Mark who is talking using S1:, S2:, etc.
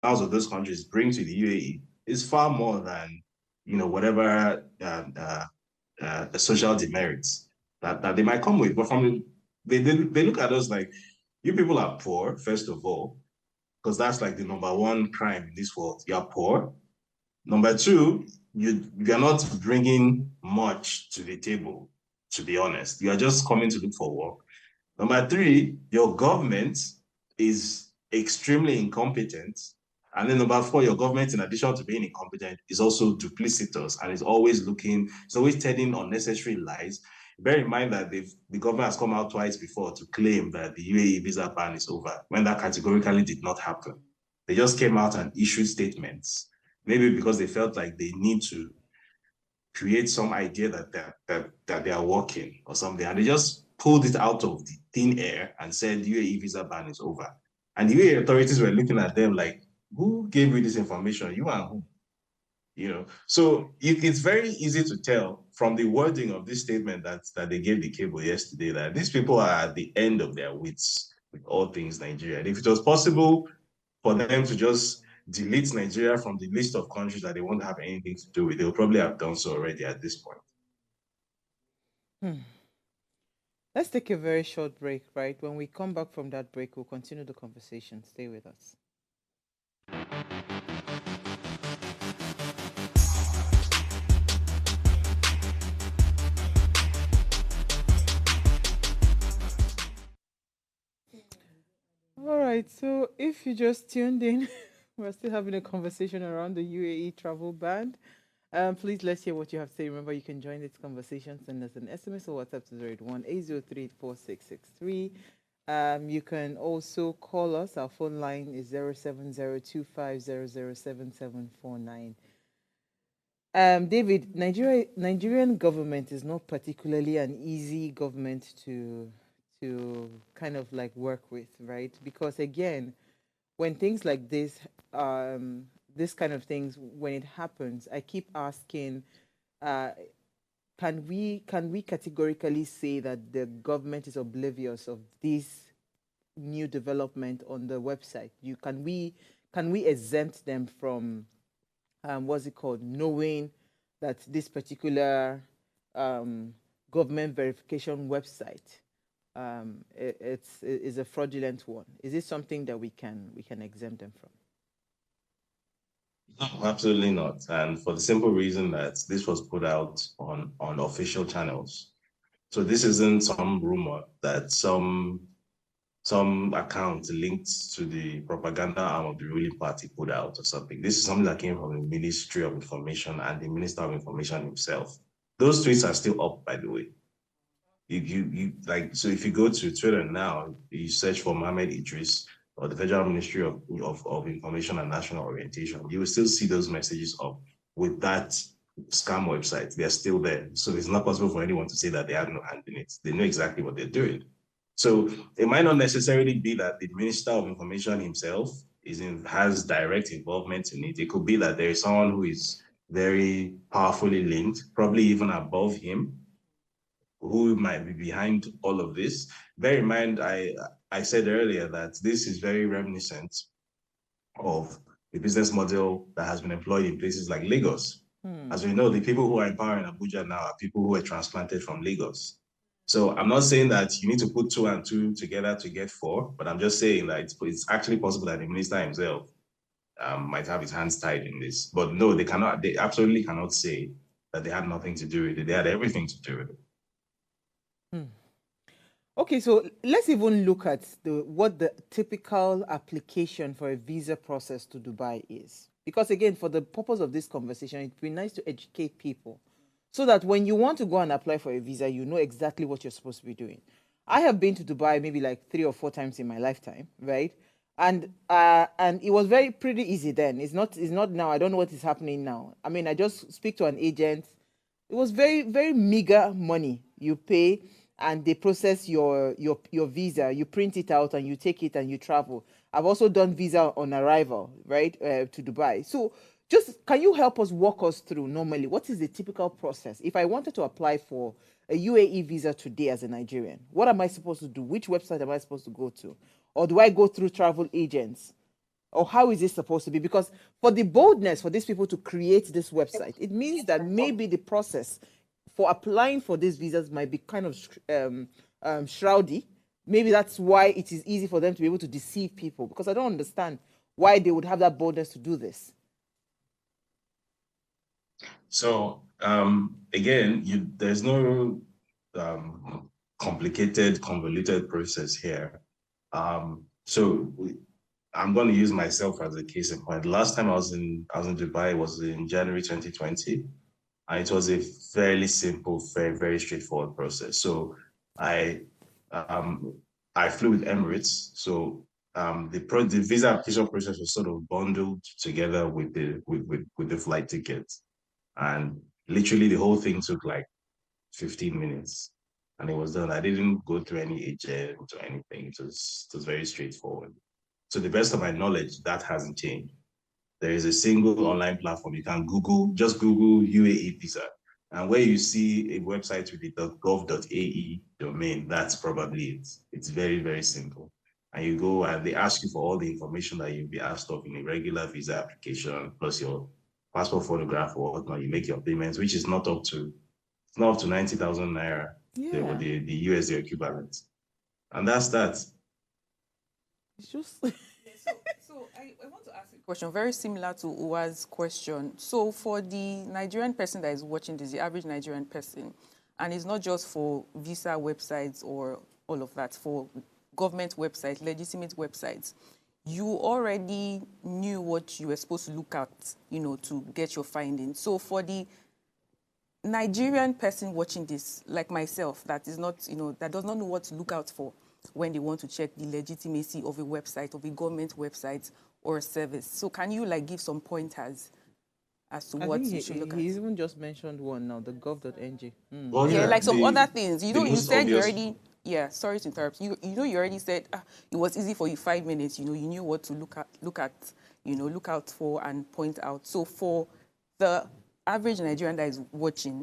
S1: of those countries bring to the UAE is far more than whatever the social demerits that they might come with. But they look at us like you people are poor, first of all, because that's like the number one crime in this world. You're poor. Number two, you're not bringing much to the table, to be honest. You are just coming to look for work. Number three, your government is extremely incompetent. And then number four, your government, in addition to being incompetent, is also duplicitous and is always it's always telling unnecessary lies. Bear in mind that the government has come out twice before to claim that the UAE visa ban is over, when that categorically did not happen. They just came out and issued statements, maybe because they felt like they need to create some idea that they are working or something, and they just pulled it out of the thin air and said UAE visa ban is over. And the UAE authorities were looking at them like, who gave you this information? You and who? So it's very easy to tell from the wording of this statement that they gave the cable yesterday that these people are at the end of their wits with all things Nigeria. And if it was possible for them to just delete Nigeria from the list of countries that they won't have anything to do with, they'll probably have done so already at this point.
S2: Hmm. Let's take a very short break, right? When we come back from that break, we'll continue the conversation. Stay with us. All right, so if you just tuned in, we're still having a conversation around the UAE travel ban. Please let's hear what you have to say. Remember, you can join this conversation. Send us an SMS or WhatsApp to 081 you can also call us. Our phone line is 07025007749. David, Nigerian government is not particularly an easy government to kind of like work with, right? Because again, when things like this kind of things, when it happens, I keep asking, uh, can we categorically say that the government is oblivious of this new development on the website? Can we exempt them from what's it called, knowing that this particular um, government verification website is a fraudulent one? Is it something that we can exempt them from?
S1: No, absolutely not. And for the simple reason that this was put out on official channels. So this isn't some rumor that some account linked to the propaganda arm of the ruling party put out or something. This is something that came from the Ministry of Information and the Minister of Information himself. Those tweets are still up, by the way. You like, so if you go to Twitter now, you search for Mohammed Idris or the Federal Ministry of Information and National Orientation, you will still see those messages up with that scam website. They're still there. So it's not possible for anyone to say that they have no hand in it. They know exactly what they're doing. So it might not necessarily be that the Minister of Information himself has direct involvement in it. It could be that there is someone who is very powerfully linked, probably even above him, who might be behind all of this. Bear in mind, I said earlier that this is very reminiscent of the business model that has been employed in places like Lagos.
S2: Hmm.
S1: As we know, the people who are in power in Abuja now are people who were transplanted from Lagos. So I'm not saying that you need to put two and two together to get four, but I'm just saying that it's actually possible that the minister himself might have his hands tied in this. But no, they cannot. They absolutely cannot say that they had nothing to do with it. They had everything to do with it.
S2: Hmm. Okay, so let's even look at what the typical application for a visa process to Dubai is. Because again, for the purpose of this conversation, it'd be nice to educate people so that when you want to go and apply for a visa, you know exactly what you're supposed to be doing. I have been to Dubai maybe like 3 or 4 times in my lifetime, right? And it was very pretty easy then. It's not now. I don't know what is happening now. I mean, I just speak to an agent. It was very very meager money you pay, and they process your visa. You print it out and you take it and you travel. I've also done visa on arrival, right, to Dubai. So just can you help us, walk us through normally what is the typical process if I wanted to apply for a UAE visa today as a Nigerian? What am I supposed to do? Which website am I supposed to go to? Or do I go through travel agents? Or how is it supposed to be? Because for the boldness for these people to create this website, it means that maybe the process for applying for these visas might be kind of shroudy. Maybe that's why it is easy for them to be able to deceive people, because I don't understand why they would have that boldness to do this.
S1: So again, there's no complicated, convoluted process here. So I'm going to use myself as a case in point. Last time I was in Dubai was in January 2020, and it was a fairly simple, very very straightforward process. So I um, I flew with Emirates. So the visa application process was sort of bundled together with the flight tickets, and literally the whole thing took like 15 minutes, and it was done. I didn't go through any agent or anything. It was very straightforward. To the best of my knowledge, that hasn't changed. There is a single online platform. You can just Google UAE visa. And where you see a website with the .gov.ae domain, that's probably it. It's very, very simple. And you go and they ask you for all the information that you'll be asked of in a regular visa application, plus your passport photograph or whatnot. You make your payments, which is not up to 90,000 naira,
S2: Yeah.
S1: the USD equivalent. And that's that.
S2: It's just
S3: So I want to ask a question very similar to Uwa's question. So for the Nigerian person that is watching this, the average Nigerian person, and it's not just for visa websites or all of that, for government websites, legitimate websites, you already knew what you were supposed to look at, to get your findings. So for the Nigerian person watching this, like myself, that is not, that does not know what to look out for when they want to check the legitimacy of a website, of a government website or a service. So can you give some pointers as to what you should look at?
S2: He's even just mentioned one now, the gov.ng.
S1: Well,
S3: Yeah, like some other things. You
S1: most
S3: said you
S1: obvious-
S3: already, sorry to interrupt. You already said it was easy for you 5 minutes. You knew what to look out for and point out. So for the average Nigerian that is watching,